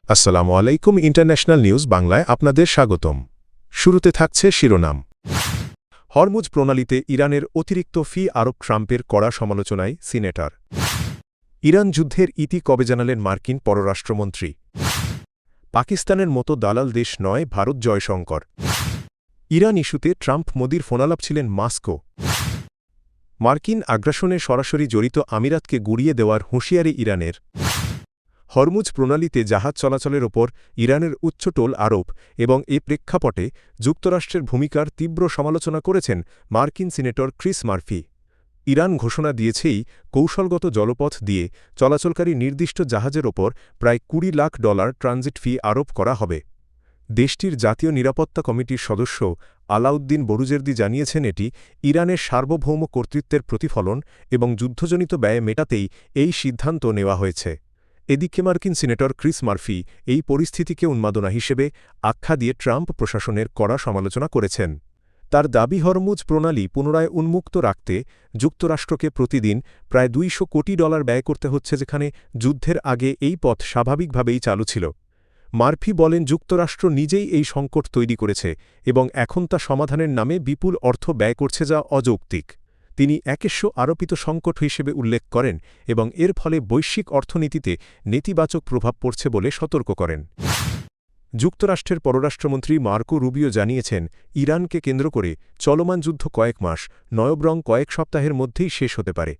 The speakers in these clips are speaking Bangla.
আসসালামু আলাইকুম ইন্টারন্যাশনাল নিউজ বাংলায় আপনাদের স্বাগতম। শুরুতে থাকছে শিরোনাম। হরমুজ প্রণালীতে ইরানের অতিরিক্ত ফি আরোপ ট্রাম্পের কড়া সমালোচনায় সিনেটর। ইরান যুদ্ধের ইতি কবে জানালেন মার্কিন পররাষ্ট্রমন্ত্রী। পাকিস্তানের মতো দালাল দেশ নয় ভারত জয়শঙ্কর। ইরান ইস্যুতে ট্রাম্প মোদির ফোনালাপ ছিলেন মস্কো। মার্কিন আগ্রাসনে সরাসরি জড়িত আমিরাতকে গুড়িয়ে দেওয়ার হুঁশিয়ারি ইরানের। হরমুজ প্রণালীতে জাহাজ চলাচলের ওপর ইরানের উচ্চ টোল আরোপ এবং এ প্রেক্ষাপটে যুক্তরাষ্ট্রের ভূমিকার তীব্র সমালোচনা করেছেন মার্কিন সিনেটর ক্রিস মার্ফি। ইরান ঘোষণা দিয়েছেই কৌশলগত জলপথ দিয়ে চলাচলকারী নির্দিষ্ট জাহাজের ওপর প্রায় $20 লাখ ট্রানজিট ফি আরোপ করা হবে। দেশটির জাতীয় নিরাপত্তা কমিটির সদস্য আলাউদ্দিন বরুজের্দি জানিয়েছেন এটি ইরানের সার্বভৌম কর্তৃত্বের প্রতিফলন এবং যুদ্ধজনিত ব্যয় মেটাতেই এই সিদ্ধান্ত নেওয়া হয়েছে। এদিকে মার্কিন সিনেটর ক্রিস মার্ফি এই পরিস্থিতিকে উন্মাদনা হিসেবে আখ্যা দিয়ে ট্রাম্প প্রশাসনের কড়া সমালোচনা করেছেন। তার দাবি হরমুজ প্রণালী পুনরায় উন্মুক্ত রাখতে যুক্তরাষ্ট্রকে প্রতিদিন প্রায় $200 কোটি ব্যয় করতে হচ্ছে, যেখানে যুদ্ধের আগে এই পথ স্বাভাবিকভাবেই চালু ছিল। মার্ফি বলেন যুক্তরাষ্ট্র নিজেই এই সংকট তৈরি করেছে এবং এখন তা সমাধানের নামে বিপুল অর্থ ব্যয় করছে, যা অযৌক্তিক। তিনি একস্য আরোপিত সংকট হিসেবে উল্লেখ করেন এবং এর ফলে বৈশ্বিক অর্থনীতিতে নেতিবাচক প্রভাব পড়ছে বলে সতর্ক করেন। যুক্তরাষ্ট্রের পররাষ্ট্রমন্ত্রী মার্কো রুবিও জানিয়েছেন ইরানকে কেন্দ্র করে চলমান যুদ্ধ কয়েক মাস নয় বরং কয়েক সপ্তাহের মধ্যেই শেষ হতে পারে।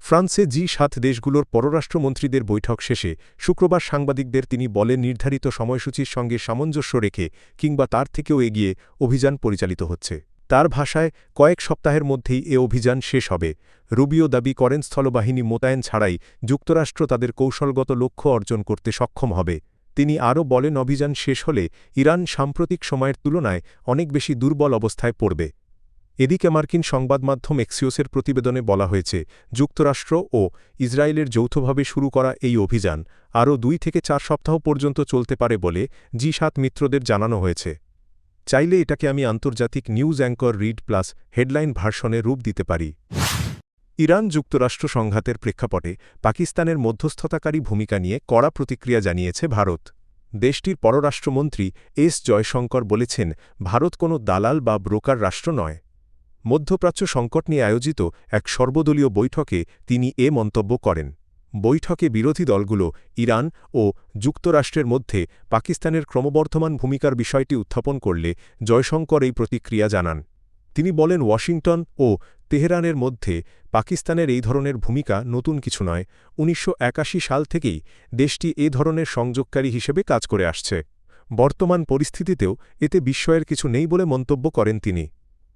ফ্রান্সে জি7 দেশগুলোর পররাষ্ট্রমন্ত্রীদের বৈঠক শেষে শুক্রবার সাংবাদিকদের তিনি বলেন নির্ধারিত সময়সূচির সঙ্গে সামঞ্জস্য রেখে কিংবা তার থেকেও এগিয়ে অভিযান পরিচালিত হচ্ছে। তার ভাষায় কয়েক সপ্তাহের মধ্যেই এ অভিযান শেষ হবে। রুবিও দাবি করেন স্থলবাহিনী মোতায়েন ছাড়াই যুক্তরাষ্ট্র তাদের কৌশলগত লক্ষ্য অর্জন করতে সক্ষম হবে। তিনি আরও বলেন অভিযান শেষ হলে ইরান সাম্প্রতিক সময়ের তুলনায় অনেক বেশি দুর্বল অবস্থায় পড়বে। এদিকে মার্কিন সংবাদমাধ্যম এক্সিওসের প্রতিবেদনে বলা হয়েছে যুক্তরাষ্ট্র ও ইসরায়েলের যৌথভাবে শুরু করা এই অভিযান আরও 2 থেকে 4 সপ্তাহ পর্যন্ত চলতে পারে বলে জি7 মিত্রদের জানানো হয়েছে। চাইলে এটাকে আমি আন্তর্জাতিক news anchor read plus headline ভার্সনে রূপ দিতে পারি। ইরান যুক্তরাষ্ট্র সংঘাতের প্রেক্ষাপটে পাকিস্তানের মধ্যস্থতাকারী ভূমিকা নিয়ে কড়া প্রতিক্রিয়া জানিয়েছে ভারত। দেশটির পররাষ্ট্রমন্ত্রী এস জয়শঙ্কর বলেছেন ভারত কোনো দালাল বা ব্রোকার রাষ্ট্র নয়। মধ্যপ্রাচ্য সংকট নিয়ে আয়োজিত এক সর্বদলীয় বৈঠকে তিনি এ মন্তব্য করেন। বৈঠকে বিরোধী দলগুলো ইরান ও যুক্তরাষ্ট্রের মধ্যে পাকিস্তানের ক্রমবর্ধমান ভূমিকার বিষয়টি উত্থাপন করলে জয়শঙ্কর এই প্রতিক্রিয়া জানান। তিনি বলেন ওয়াশিংটন ও তেহরানের মধ্যে পাকিস্তানের এই ধরনের ভূমিকা নতুন কিছু নয়। 1981 সাল থেকেই দেশটি এ ধরনের সংযোগকারী হিসেবে কাজ করে আসছে। বর্তমান পরিস্থিতিতেও এতে বিস্ময়ের কিছু নেই বলে মন্তব্য করেন তিনি।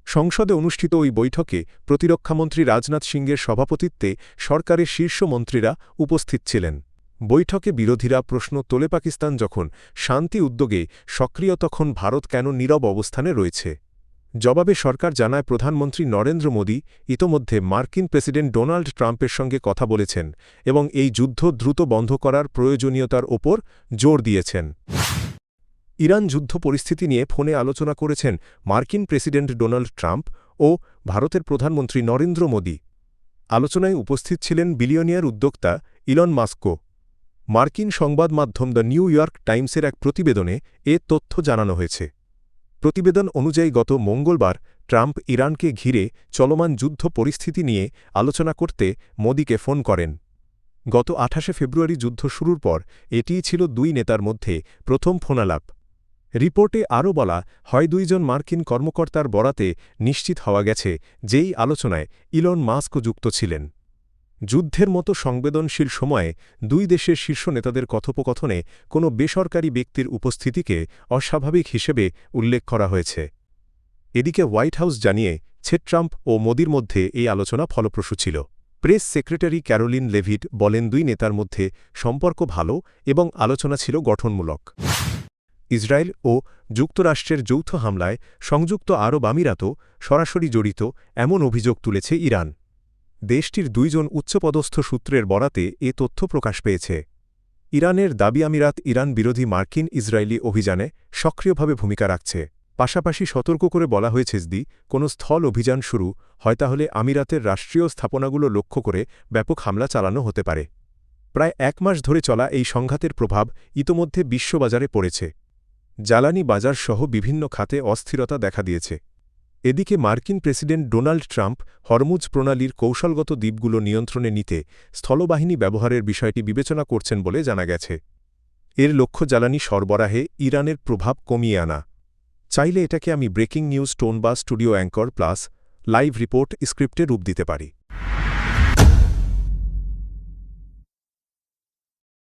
সংসদে অনুষ্ঠিত ওই বৈঠকে প্রতিরক্ষামন্ত্রী রাজনাথ সিংয়ের সভাপতিত্বে সরকারের শীর্ষ মন্ত্রীরা উপস্থিত ছিলেন। বৈঠকে বিরোধীরা প্রশ্ন তোলে পাকিস্তান যখন শান্তি উদ্যোগে সক্রিয় তখন ভারত কেন নীরব অবস্থানে রয়েছে। জবাবে সরকার জানায় প্রধানমন্ত্রী নরেন্দ্র মোদী ইতোমধ্যে মার্কিন প্রেসিডেন্ট ডোনাল্ড ট্রাম্পের সঙ্গে কথা বলেছেন এবং এই যুদ্ধ দ্রুত বন্ধ করার প্রয়োজনীয়তার ওপর জোর দিয়েছেন। ইরান যুদ্ধ পরিস্থিতি নিয়ে ফোনে আলোচনা করেছেন মার্কিন প্রেসিডেন্ট ডোনাল্ড ট্রাম্প ও ভারতের প্রধানমন্ত্রী নরেন্দ্র মোদী। আলোচনায় উপস্থিত ছিলেন বিলিয়নিয়ার উদ্যোক্তা ইলন মাস্কও। মার্কিন সংবাদ মাধ্যম দ্য নিউ ইয়র্ক টাইমসের এক প্রতিবেদনে এ তথ্য জানানো হয়েছে। প্রতিবেদন অনুযায়ী গত মঙ্গলবার ট্রাম্প ইরানকে ঘিরে চলমান যুদ্ধ পরিস্থিতি নিয়ে আলোচনা করতে মোদীকে ফোন করেন। গত 28 ফেব্রুয়ারি যুদ্ধ শুরুর পর এটিই ছিল দুই নেতার মধ্যে প্রথম ফোনালাপ। রিপোর্টে আরও বলা হয় 2 জন মার্কিন কর্মকর্তার বরাতে নিশ্চিত হওয়া গেছে যেই আলোচনায় ইলন মাস্কও যুক্ত ছিলেন। যুদ্ধের মতো সংবেদনশীল সময়ে দুই দেশের শীর্ষ নেতাদের কথোপকথনে কোনো বেসরকারি ব্যক্তির উপস্থিতিকে অস্বাভাবিক হিসেবে উল্লেখ করা হয়েছে। এদিকে হোয়াইট হাউস জানিয়েছে ট্রাম্প ও মোদির মধ্যে এই আলোচনা ফলপ্রসূ ছিল। প্রেস সেক্রেটারি ক্যারোলিন লেভিট বলেন দুই নেতার মধ্যে সম্পর্ক ভালো এবং আলোচনা ছিল গঠনমূলক। ইসরায়েল ও যুক্তরাষ্ট্রের যৌথ হামলায় সংযুক্ত আরব আমিরাতও সরাসরি জড়িত এমন অভিযোগ তুলেছে ইরান। দেশটির 2 জন উচ্চপদস্থ সূত্রের বরাতে এ তথ্য প্রকাশ পেয়েছে। ইরানের দাবি আমিরাত ইরান বিরোধী মার্কিন ইসরায়েলি অভিযানে সক্রিয়ভাবে ভূমিকা রাখছে। পাশাপাশি সতর্ক করে বলা হয়েছে যদি কোনো স্থল অভিযান শুরু হয় তাহলে আমিরাতের রাষ্ট্রীয় স্থাপনাগুলো লক্ষ্য করে ব্যাপক হামলা চালানো হতে পারে। প্রায় 1 মাস ধরে চলা এই সংঘাতের প্রভাব ইতোমধ্যে বিশ্ববাজারে পড়েছে। জ্বালানি বাজারসহ বিভিন্ন খাতে অস্থিরতা দেখা দিয়েছে। এদিকে মার্কিন প্রেসিডেন্ট ডোনাল্ড ট্রাম্প হরমুজ প্রণালীর কৌশলগত দ্বীপগুলো নিয়ন্ত্রণে নিতে স্থলবাহিনী ব্যবহারের বিষয়টি বিবেচনা করছেন বলে জানা গেছে। এর লক্ষ্য জ্বালানি সরবরাহে ইরানের প্রভাব কমিয়ে আনা। চাইলে এটাকে আমি ব্রেকিং নিউজ টোন বা studio anchor plus live report স্ক্রিপ্টে রূপ দিতে পারি।